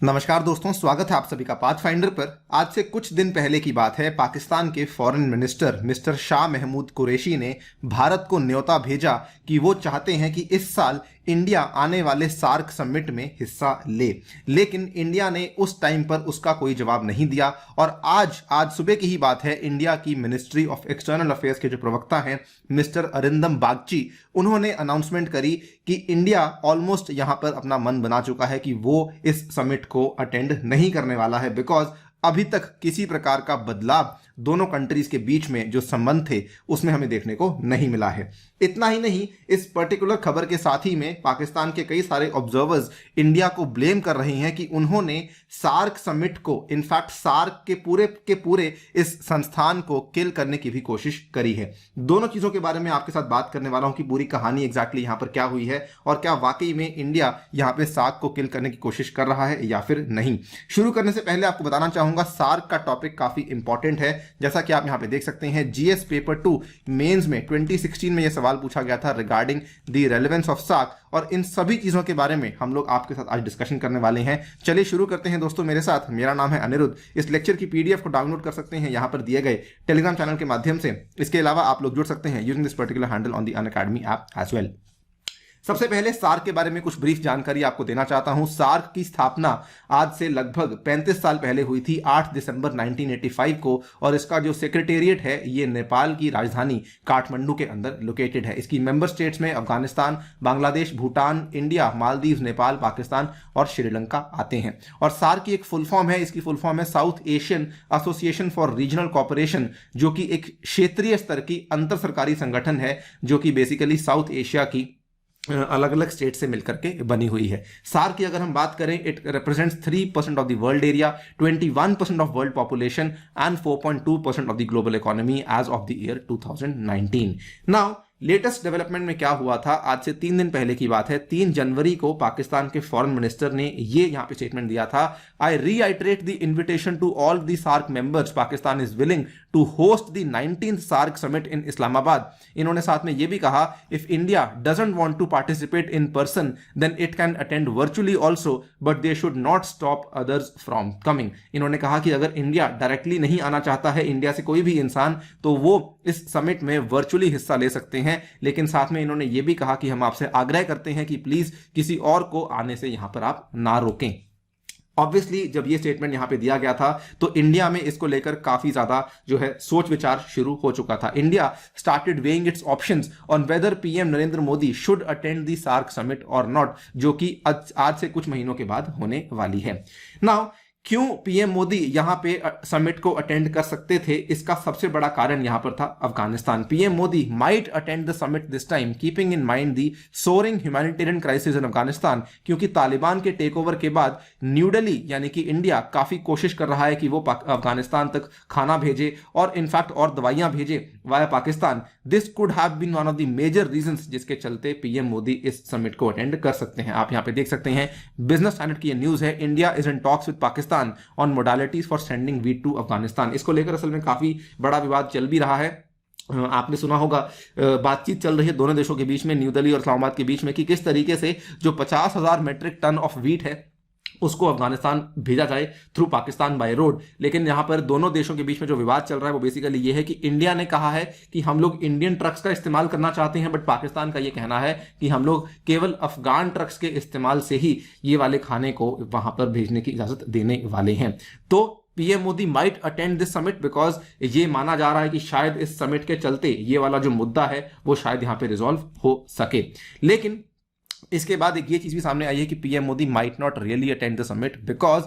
नमस्कार दोस्तों, स्वागत है आप सभी का पाथफाइंडर पर। आज से कुछ दिन पहले की बात है, पाकिस्तान के foreign minister mister Shah Mahmood Qureshi ने भारत को न्योता भेजा कि वो चाहते हैं कि इस साल इंडिया आने वाले सार्क समिट में हिस्सा ले। लेकिन इंडिया ने उस टाइम पर उसका कोई जवाब नहीं दिया और आज सुबह की ही बात है, इंडिया की मिनिस्ट्री ऑफ एक्सटर्नल अफेयर्स के जो प्रवक्ता हैं मिस्टर अरिंदम बागची, उन्होंने अनाउंसमेंट करी कि इंडिया ऑलमोस्ट यहां पर अपना मन बना चुका है कि वो इस समिट को अटेंड नहीं करने वाला है, बिकॉज अभी तक किसी प्रकार का बदलाव दोनों कंट्रीज के बीच में जो संबंध थे उसमें हमें देखने को नहीं मिला है। इतना ही नहीं, इस पर्टिकुलर खबर के साथ ही में पाकिस्तान के कई सारे ऑब्जर्वर्स इंडिया को ब्लेम कर रहे हैं कि उन्होंने सार्क समिट को, इनफैक्ट सार्क के पूरे इस संस्थान को किल करने की भी कोशिश करी है। दोनों चीजों के बारे में आपके साथ बात करने वाला हूं कि पूरी कहानी एग्जैक्टली यहां पर क्या हुई है और क्या वाकई में इंडिया यहां पे सार्क को किल करने की कोशिश कर रहा है या फिर नहीं। शुरू करने से पहले आपको बताना चाहूंगा, सार्क का टॉपिक काफी इंपॉर्टेंट है। जैसा कि आप यहां पे देख सकते हैं, जीएस पेपर 2 मेंस में 2016 में यह सवाल पूछा गया था regarding the relevance of SAARC, और इन सभी चीजों के बारे में हम लोग आपके साथ आज डिस्कशन करने वाले हैं। चलिए शुरू करते हैं दोस्तों मेरे साथ। मेरा नाम है अनिरुद्ध। इस लेक्चर की पीडीएफ को डाउनलोड कर सकते हैं यहां पर दिए गए टेलीग्राम चैनल के माध्यम से। इसके अलावा आप लोग जुड़ सकते हैं using this particular handle on the Unacademy app as well. सबसे पहले सार्क के बारे में कुछ ब्रीफ जानकारी आपको देना चाहता हूं। सार्क की स्थापना आज से लगभग 35 साल पहले हुई थी, 8 दिसंबर 1985 को, और इसका जो सेक्रेटेरिएट है ये नेपाल की राजधानी काठमांडू के अंदर लोकेटेड है। इसकी मेंबर स्टेट्स में अफगानिस्तान, बांग्लादेश, भूटान, इंडिया, मालदीव, नेपाल, पाकिस्तान और श्रीलंका आते हैं। और सार्क की एक फुल फॉर्म है, इसकी फुल फॉर्म है south Asian association for regional cooperation, जो कि एक क्षेत्रीय स्तर की अंतर सरकारी संगठन है जो कि बेसिकली साउथ एशिया की अलग अलग स्टेट से मिलकर के बनी हुई है। सार्क की अगर हम बात करें, it represents 3% of the world area, 21% of world population and 4.2% of the global economy as of the year 2019। Now latest development में क्या हुआ था, आज से 3 दिन पहले की बात है, 3 जनवरी को पाकिस्तान के फॉरेन मिनिस्टर ने ये यहां पे स्टेटमेंट दिया था, I reiterate the invitation to all the SAARC members, Pakistan is willing to host the 19th SAARC summit in Islamabad. इन्होंने साथ में ये भी कहा, if India doesn't want to participate in person then it can attend virtually also, but they should not stop others from coming. इन्होंने कहा कि अगर इंडिया डायरेक्टली नहीं आना चाहता है, इंडिया से कोई भी इंसान, तो वो इस समिट में वर्चुअली हिस्सा ले सकते हैं, लेकिन साथ में इन्होंने यह भी कहा कि हम आपसे आग्रह करते हैं कि प्लीज किसी और को आने से यहां पर आप ना रोकें। ऑब्वियसली जब ये स्टेटमेंट यहां पे दिया गया था तो इंडिया में इसको लेकर काफी ज्यादा जो है सोच विचार शुरू हो चुका था। India started weighing its options on whether PM Narendra Modi should attend the SAARC summit और नॉट, जो कि आज से कुछ महीनों के बाद होने वाली है। नाउ क्यों पीएम मोदी यहां पे समिट को अटेंड कर सकते थे, इसका सबसे बड़ा कारण यहां पर था Afghanistan. PM Modi might attend the summit this time keeping in mind the soaring humanitarian crisis in Afghanistan, क्योंकि तालिबान के टेक ओवर के बाद न्यू दिल्ली यानी कि इंडिया काफी कोशिश कर रहा है कि वो अफगानिस्तान तक खाना भेजे और इनफैक्ट और दवाइयां भेजे via Pakistan. This could have been one of the major reasons जिसके चलते पीएम मोदी इस समिट को अटेंड कर सकते हैं। आप यहां पे देख सकते हैं, बिजनेस स्टैंडर्ड की न्यूज है, India is in talks with Pakistan on modalities for sending wheat to Afghanistan. इसको लेकर असल में काफी बड़ा विवाद चल भी रहा है। आपने सुना होगा, बातचीत चल रही है दोनों देशों के बीच में, न्यू दिल्ली और इस्लामाबाद के बीच में, कि किस तरीके से जो 50,000 मेट्रिक टन ऑफ वीट है उसको अफगानिस्तान भेजा जाए थ्रू पाकिस्तान बाय रोड। लेकिन यहां पर दोनों देशों के बीच में जो विवाद चल रहा है वो बेसिकली ये है कि इंडिया ने कहा है कि हम लोग इंडियन ट्रक्स का इस्तेमाल करना चाहते हैं, बट पाकिस्तान का ये कहना है कि हम लोग केवल अफगान ट्रक्स के इस्तेमाल से ही ये वाले खाने को वहां पर भेजने की इजाजत देने वाले हैं। तो PM Modi might attend this summit because ये माना जा रहा है कि शायद इस समिट के चलते ये वाला जो मुद्दा है वो शायद यहां पे रिजॉल्व हो सके। लेकिन इसके बाद एक ये चीज भी सामने आई है कि PM Modi might not really attend the summit because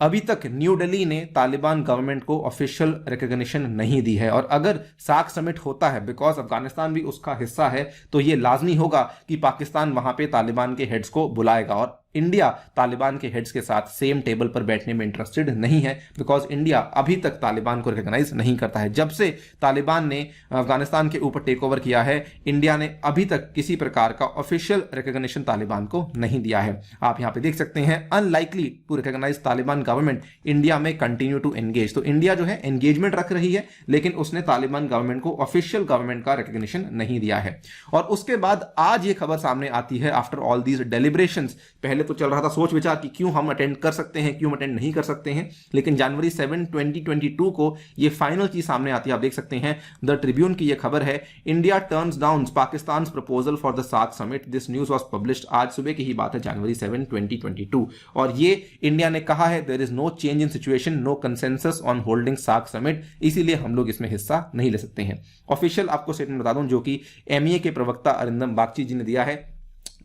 अभी तक न्यू दिल्ली ने तालिबान गवर्नमेंट को ऑफिशियल रिकॉग्निशन नहीं दी है, और अगर सार्क समिट होता है, बिकॉज अफगानिस्तान भी उसका हिस्सा है, तो ये लाजमी होगा कि पाकिस्तान वहां पे तालिबान के हेड्स को बुलाएगा, और इंडिया तालिबान के हेड्स के साथ सेम टेबल पर बैठने में इंटरेस्टेड नहीं है, बिकॉज इंडिया अभी तक तालिबान को रिकॉग्नाइज नहीं करता है। जब से तालिबान ने अफगानिस्तान के ऊपर टेक ओवर किया है, इंडिया ने अभी तक किसी प्रकार का ऑफिशियल रिकॉग्निशन तालिबान को नहीं दिया है। आप यहां पे देख सकते हैं, unlikely to recognise Taliban government, India में कंटिन्यू टू एंगेज। तो इंडिया जो है एंगेजमेंट रख रही है, लेकिन उसने तालिबान गवर्नमेंट को ऑफिशियल गवर्नमेंट का रिकॉग्निशन नहीं दिया है। और उसके बाद आज ये खबर सामने आती है, आफ्टर ऑल दीज डेलिब्रेशंस, पहले पहले तो चल रहा था सोच विचार कि क्यों हम अटेंड कर सकते हैं, क्यों अटेंड नहीं कर सकते हैं, लेकिन जनवरी 7, 2022 को ये फाइनल चीज सामने आती है। आप देख सकते हैं द ट्रिब्यून की ये खबर है, India turns down Pakistan proposal for the SAARC summit. This news was published, आज सुबह की ही बात है, जनवरी 7, 2022। और ये इंडिया ने कहा है there is no change in situation, no consensus on holding SAARC summit, इसीलिए हम लोग इसमें हिस्सा नहीं ले सकते हैं। ऑफिशियल आपको स्टेटमेंट बता दूं जो कि एमईए के प्रवक्ता अरिंदम बागची जी ने दिया है।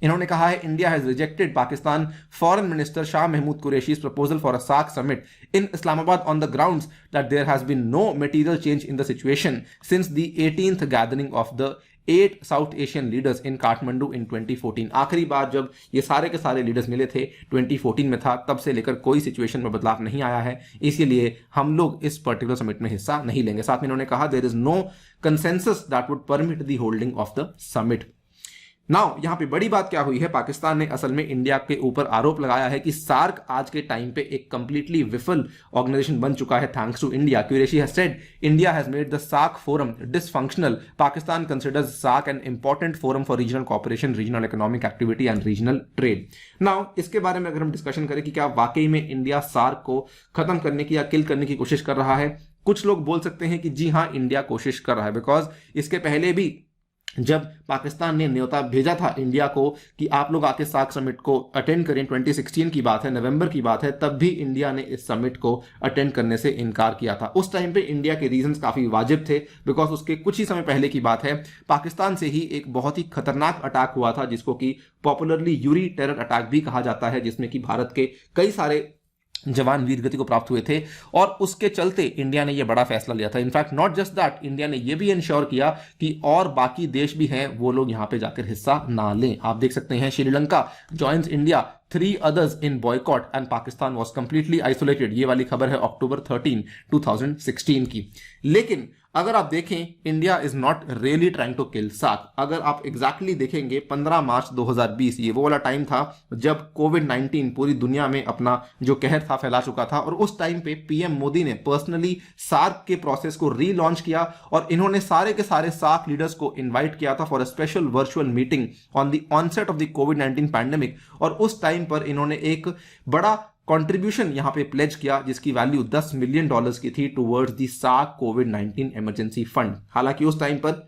इन्होंने कहा है India has rejected Pakistan foreign minister Shah Mahmood Qureshi's proposal for a SAARC summit in Islamabad on the grounds that there has been no material change in the situation since the 18th gathering of the 8 South Asian leaders in Kathmandu in 2014। आखिरी बार जब ये सारे के सारे leaders मिले थे 2014 में था, तब से लेकर कोई सिचुएशन में बदलाव नहीं आया है, इसीलिए हम लोग इस पर्टिकुलर समिट में हिस्सा नहीं लेंगे। साथ में इन्होंने कहा there is no consensus that would permit the holding of the summit. Now यहां पे बड़ी बात क्या हुई है, पाकिस्तान ने असल में इंडिया के ऊपर आरोप लगाया है कि सार्क आज के टाइम पे एक कंप्लीटली विफल ऑर्गेनाइजेशन बन चुका है thanks to India. Qureshi has said India has made the SAARC forum dysfunctional, Pakistan considers SAARC an important forum for regional cooperation, regional economic activity and regional trade. Now इसके बारे में अगर हम डिस्कशन करें कि क्या वाकई में इंडिया सार्क को खत्म करने की या किल करने की कोशिश कर रहा है, कुछ लोग बोल सकते हैं कि जी हाँ इंडिया कोशिश कर रहा है, बिकॉज इसके पहले भी जब पाकिस्तान ने न्योता भेजा था इंडिया को कि आप लोग आके सार्क समिट को अटेंड करें, 2016 की बात है, नवंबर की बात है, तब भी इंडिया ने इस समिट को अटेंड करने से इनकार किया था। उस टाइम पे इंडिया के रीजंस काफी वाजिब थे, बिकॉज उसके कुछ ही समय पहले की बात है, पाकिस्तान से ही एक बहुत ही खतरनाक अटैक हुआ था जिसको कि पॉपुलरली यूरी टेरर अटैक भी कहा जाता है, जिसमें कि भारत के कई सारे जवान वीर गति को प्राप्त हुए थे, और उसके चलते इंडिया ने यह बड़ा फैसला लिया था। In fact not just that, India ने यह भी इंश्योर किया कि और बाकी देश भी हैं वो लोग यहां पे जाकर हिस्सा ना लें। आप देख सकते हैं Sri Lanka joins India, 3 others in boycott and Pakistan was completely isolated। ये वाली खबर है अक्टूबर 13, 2016 की। लेकिन अगर आप देखें India is not really trying to kill SAARC. अगर आप एग्जैक्टली देखेंगे 15 मार्च 2020 ये वो वाला टाइम था जब कोविड-19 पूरी दुनिया में अपना जो कहर था फैला चुका था, और उस टाइम पे पीएम मोदी ने पर्सनली सार्क के प्रोसेस को रीलॉन्च किया और इन्होंने सारे के सारे सार्क लीडर्स को इन्वाइट किया था for a special virtual meeting on the onset of the कोविड-19 पैंडेमिक। और उस टाइम पर इन्होंने एक बड़ा कंट्रीब्यूशन यहां पे प्लेज किया जिसकी वैल्यू $10 मिलियन की थी टुवर्ड्स द सार्क कोविड-19 इमरजेंसी फंड। हालांकि उस टाइम पर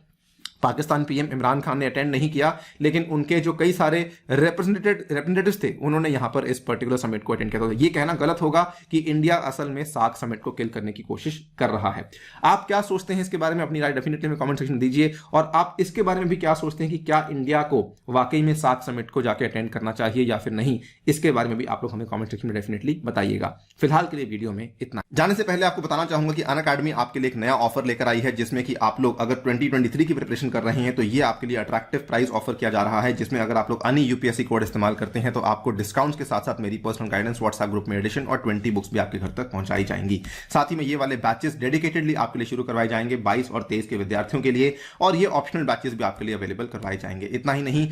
पाकिस्तान पीएम इमरान खान ने अटेंड नहीं किया, लेकिन उनके जो कई सारे रिप्रेजेंटेटिव्स थे उन्होंने यहां पर इस पर्टिकुलर समिट को अटेंड किया। तो ये कहना गलत होगा कि इंडिया असल में सार्क समिट को किल करने की कोशिश कर रहा है। आप क्या सोचते हैं इसके बारे में, अपनी राय डेफिनेटली में कमेंट सेक्शन में दीजिए, और आप इसके बारे में भी क्या सोचते हैं कि क्या इंडिया को वाकई में सार्क समिट को जाके अटेंड करना चाहिए या फिर नहीं, इसके बारे में भी आप लोग हमें कमेंट सेक्शन में डेफिनेटली बताइएगा। फिलहाल के लिए वीडियो में इतना। जाने से पहले आपको बताना चाहूंगा कि अनअकैडमी आपके लिए एक नया ऑफर लेकर आई है, जिसमें कि आप लोग अगर 2023 की प्रिपरेशन कर रहे हैं तो ये आपके लिए अट्रैक्टिव प्राइस ऑफर किया जा रहा है, जिसमें अगर आप लोग अनी यूपीएससी कोड इस्तेमाल करते हैं तो आपको डिस्काउंट्स के साथ साथ मेरी पर्सनल गाइडेंस व्हाट्सएप ग्रुप में एडिशन और 20 बुक्स भी आपके घर तक पहुंचाई जाएंगी। साथ ही में ये वाले बैचेस डेडिकेटेडली आपके लिए शुरू करवाए जाएंगे 22 और 23 के विद्यार्थियों के लिए, और ये ऑप्शनल बैचेस भी आपके लिए अवेलेबल करवाए जाएंगे। इतना ही नहीं,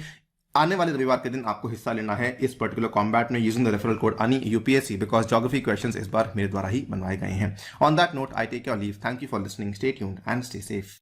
आने वाले रविवार के दिन आपको हिस्सा लेना है इस पर्टिकुलर कॉम्बैट में using the referral code Ani UPSC, because geography questions इस बार मेरे द्वारा ही बनवाए गए हैं। On that note I take your leave. Thank you for listening, stay tuned and stay safe.